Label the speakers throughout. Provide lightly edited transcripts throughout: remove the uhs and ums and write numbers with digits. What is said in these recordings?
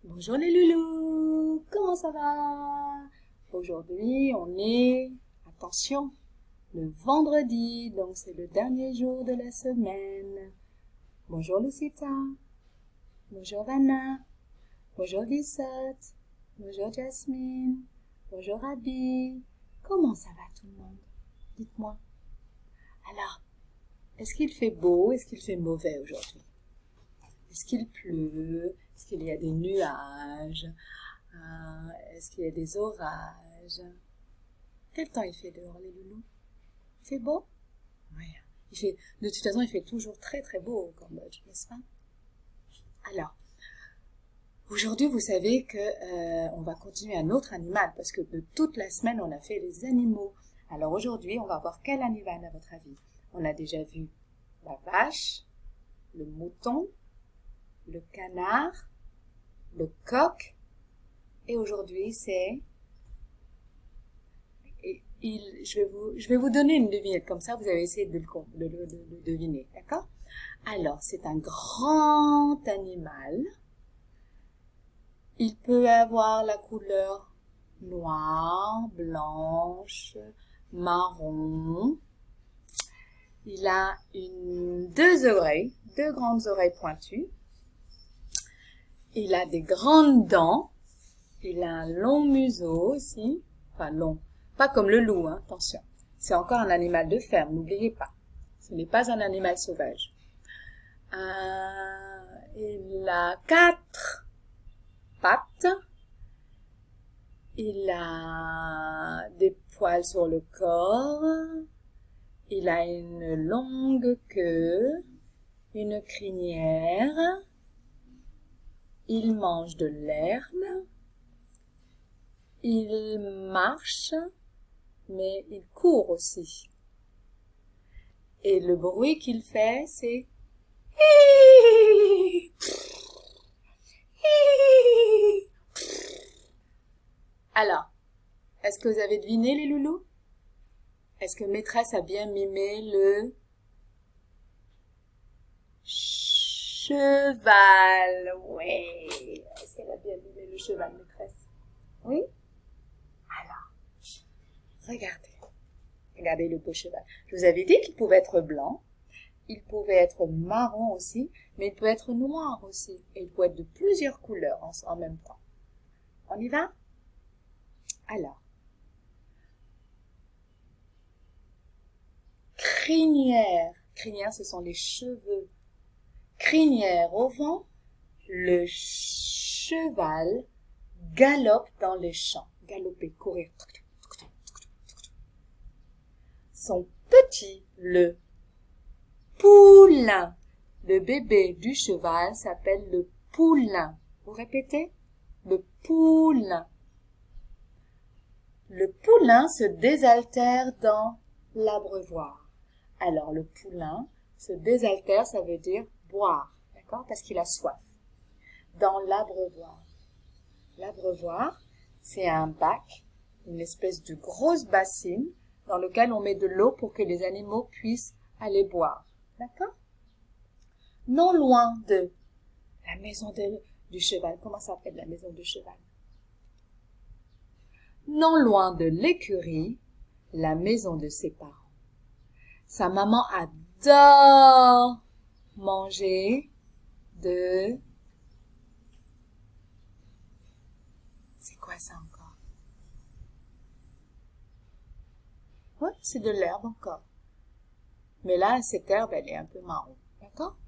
Speaker 1: Bonjour les loulous, comment ça va? Aujourd'hui, on est, attention, le vendredi, donc c'est le dernier jour de la semaine. Bonjour Lucita, bonjour Vanna, bonjour Vicette, bonjour Jasmine, bonjour Abby. Comment ça va tout le monde? Dites-moi. Alors, est-ce qu'il fait beau? Est-ce qu'il fait mauvais aujourd'hui? Est-ce qu'il pleut? Est-ce qu'il y a des nuages? Est-ce qu'il y a des orages? Quel temps il fait dehors, les loulous? Il fait beau? Oui. De toute façon, il fait toujours très très beau au Cambodge, n'est-ce pas? Alors, aujourd'hui, vous savez que on va continuer un autre animal, parce que de toute la semaine, on a fait les animaux. Alors aujourd'hui, on va voir quel animal à votre avis? On a déjà vu la vache, le mouton, le canard, le coq, et aujourd'hui c'est... Je vais vous donner une devinette, comme ça vous allez essayer de le deviner, d'accord? Alors, c'est un grand animal. Il peut avoir la couleur noire, blanche, marron. Il a deux grandes oreilles pointues. Il a des grandes dents. Il a un long museau aussi. Enfin long, pas comme le loup, hein, attention. C'est encore un animal de ferme, n'oubliez pas. Ce n'est pas un animal sauvage. Il a 4 pattes. Il a des poils sur le corps. Il a une longue queue, une crinière. Il mange de l'herbe. Il marche, mais il court aussi. Et le bruit qu'il fait, c'est Alors, est-ce que vous avez deviné les loulous? Est-ce que maîtresse a bien mimé le cheval? Oui. Est-ce qu'elle a bien mimé le cheval, maîtresse? Oui? Alors, regardez le beau cheval. Je vous avais dit qu'il pouvait être blanc, il pouvait être marron aussi, mais il peut être noir aussi. Et il peut être de plusieurs couleurs en même temps. On y va? Alors, crinière. Crinière, ce sont les cheveux. Crinière au vent, le cheval galope dans les champs. Galoper, courir. Son petit, le poulain. Le bébé du cheval s'appelle le poulain. Vous répétez? Le poulain. Le poulain se désaltère dans l'abreuvoir. Alors, le poulain se désaltère, ça veut dire boire, d'accord? Parce qu'il a soif. Dans l'abreuvoir. L'abreuvoir, c'est un bac, une espèce de grosse bassine dans lequel on met de l'eau pour que les animaux puissent aller boire. D'accord? Non loin de la maison du cheval. Comment ça s'appelle la maison du cheval? Non loin de l'écurie, la maison de ses parents. Sa maman adore manger de... C'est quoi ça encore? Oui, c'est de l'herbe encore. Mais là, cette herbe, elle est un peu marron. D'accord?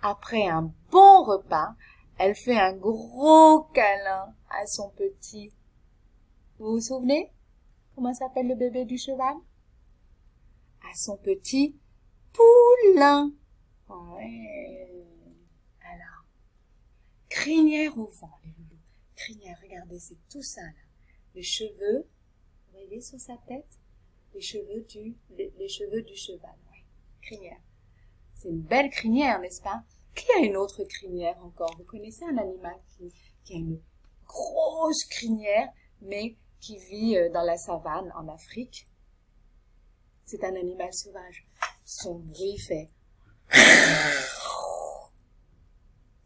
Speaker 1: Après un bon repas, elle fait un gros câlin à son petit. Vous vous souvenez? Comment s'appelle le bébé du cheval? À son petit poulain. Ouais. Alors, crinière au vent, les loulous. Crinière, regardez, c'est tout ça, là. Les cheveux, vous voyez sur sa tête? Les cheveux du cheval, ouais. Crinière. C'est une belle crinière, n'est-ce pas? Qui a une autre crinière encore? Vous connaissez un animal qui a une grosse crinière, mais qui vit dans la savane en Afrique? C'est un animal sauvage. Son bruit fait...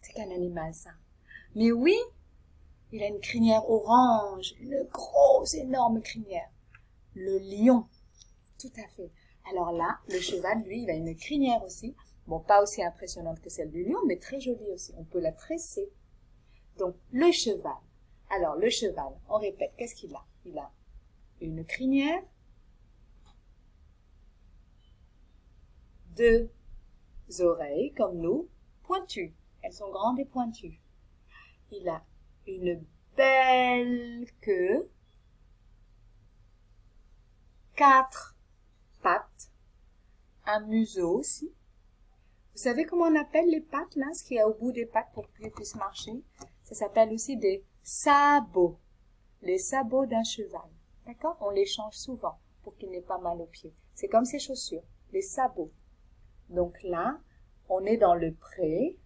Speaker 1: C'est qu'un animal, ça. Mais oui, Il a une crinière orange, une grosse, énorme crinière. Le lion, tout à fait. Alors là, le cheval, lui, il a une crinière aussi. Bon, pas aussi impressionnante que celle du lion, mais très jolie aussi. On peut la tresser. Donc, le cheval. Alors, le cheval, on répète, qu'est-ce qu'il a? Il a une crinière, deux oreilles, comme nous, pointues. Elles sont grandes et pointues. Il a une belle queue, 4 pattes, un museau aussi. Vous savez comment on appelle les pattes, là, ce qu'il y a au bout des pattes pour qu'il puisse marcher? Ça s'appelle aussi des sabots. Les sabots d'un cheval. D'accord? On les change souvent pour qu'il n'ait pas mal aux pieds. C'est comme ses chaussures, les sabots. Donc là, on est dans le pré.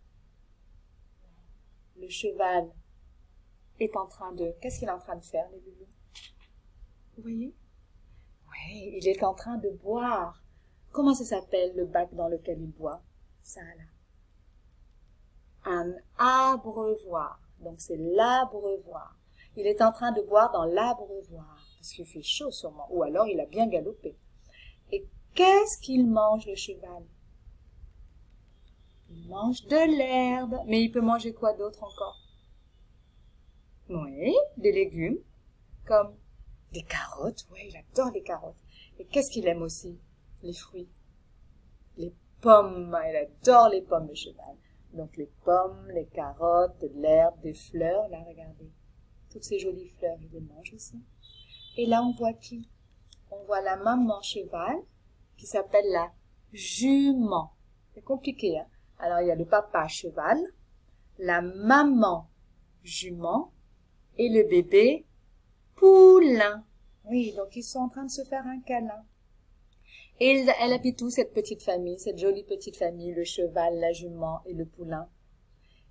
Speaker 1: Le cheval est en train de... Qu'est-ce qu'il est en train de faire, les loulous? Vous voyez? Oui, il est en train de boire. Comment ça s'appelle le bac dans lequel il boit? Ça, là. Un abreuvoir. Donc, c'est l'abreuvoir. Il est en train de boire dans l'abreuvoir. Parce qu'il fait chaud sûrement. Ou alors, il a bien galopé. Et qu'est-ce qu'il mange, le cheval? Il mange de l'herbe. Mais il peut manger quoi d'autre encore? Oui, des légumes. Comme des carottes. Oui, il adore les carottes. Et qu'est-ce qu'il aime aussi? Les fruits. Les pommes. Il adore les pommes, le cheval. Donc, les pommes, les carottes, de l'herbe, des fleurs. Là, regardez. Toutes ces jolies fleurs, il les mange aussi. Et là, on voit qui? On voit la maman cheval qui s'appelle la jument. C'est compliqué, hein? Alors, il y a le papa cheval, la maman jument et le bébé poulain. Oui, donc ils sont en train de se faire un câlin. Et elle habite où, cette petite famille, cette jolie petite famille, le cheval, la jument et le poulain?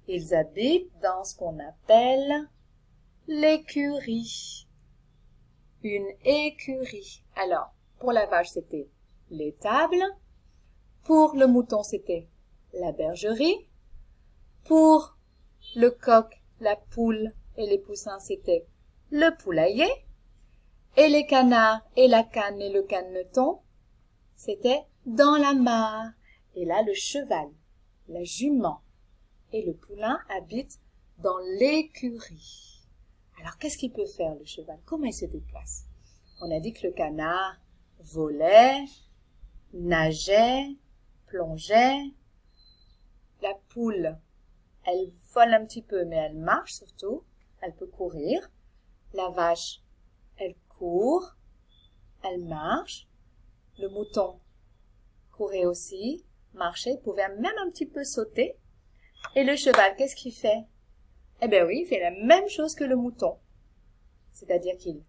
Speaker 1: Ils habitent dans ce qu'on appelle l'écurie. Une écurie. Alors, pour la vache, c'était l'étable. Pour le mouton, c'était la bergerie. Pour le coq, la poule et les poussins, c'était le poulailler. Et les canards et la canne et le caneton, c'était dans la mare. Et là, le cheval, la jument et le poulain habitent dans l'écurie. Alors, qu'est-ce qu'il peut faire, le cheval? Comment il se déplace? On a dit que le canard volait, nageait, plongeait. La poule, elle vole un petit peu, mais elle marche surtout. Elle peut courir. La vache, elle court, elle marche. Le mouton courait aussi, marchait, pouvait même un petit peu sauter. Et le cheval, qu'est-ce qu'il fait? Eh bien oui, il fait la même chose que le mouton. C'est-à-dire qu'il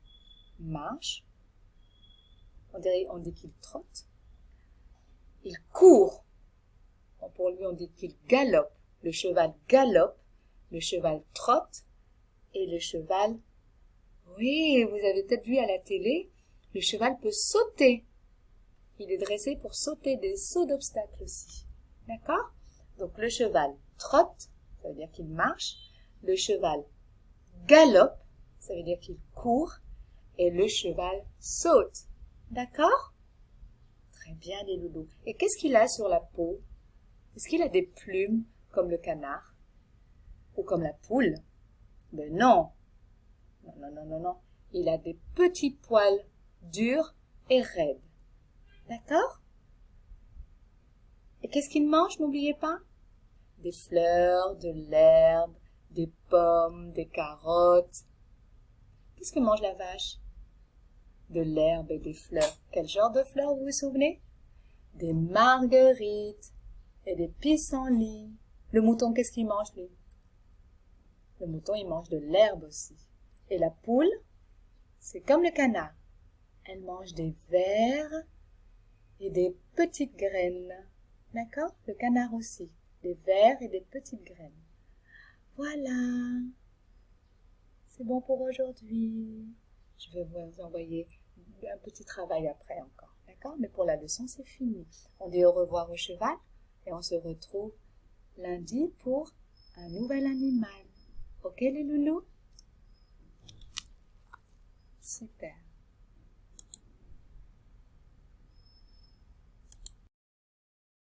Speaker 1: marche. On dit qu'il trotte. Il court. Pour lui, on dit qu'il galope. Le cheval galope. Le cheval trotte. Et le cheval, oui, vous avez peut-être vu à la télé, le cheval peut sauter. Il est dressé pour sauter des sauts d'obstacles aussi. D'accord? Donc le cheval trotte, ça veut dire qu'il marche. Le cheval galope, ça veut dire qu'il court. Et le cheval saute. D'accord? Très bien, les loulous. Et qu'est-ce qu'il a sur la peau? Est-ce qu'il a des plumes comme le canard? Ou comme la poule? Ben non. Non, non, non, non, non. Il a des petits poils durs et raides. D'accord? Et qu'est-ce qu'il mange, n'oubliez pas? Des fleurs, de l'herbe, des pommes, des carottes. Qu'est-ce que mange la vache? De l'herbe et des fleurs. Quel genre de fleurs, vous vous souvenez? Des marguerites et des pissenlits. Le mouton, qu'est-ce qu'il mange, lui? Le mouton, il mange de l'herbe aussi. Et la poule, c'est comme le canard. Elle mange des vers et des petites graines. D'accord? Le canard aussi. Des vers et des petites graines. Voilà. C'est bon pour aujourd'hui. Je vais vous envoyer un petit travail après encore. D'accord? Mais pour la leçon, c'est fini. On dit au revoir au cheval et on se retrouve lundi pour un nouvel animal. Ok, les loulous? Super.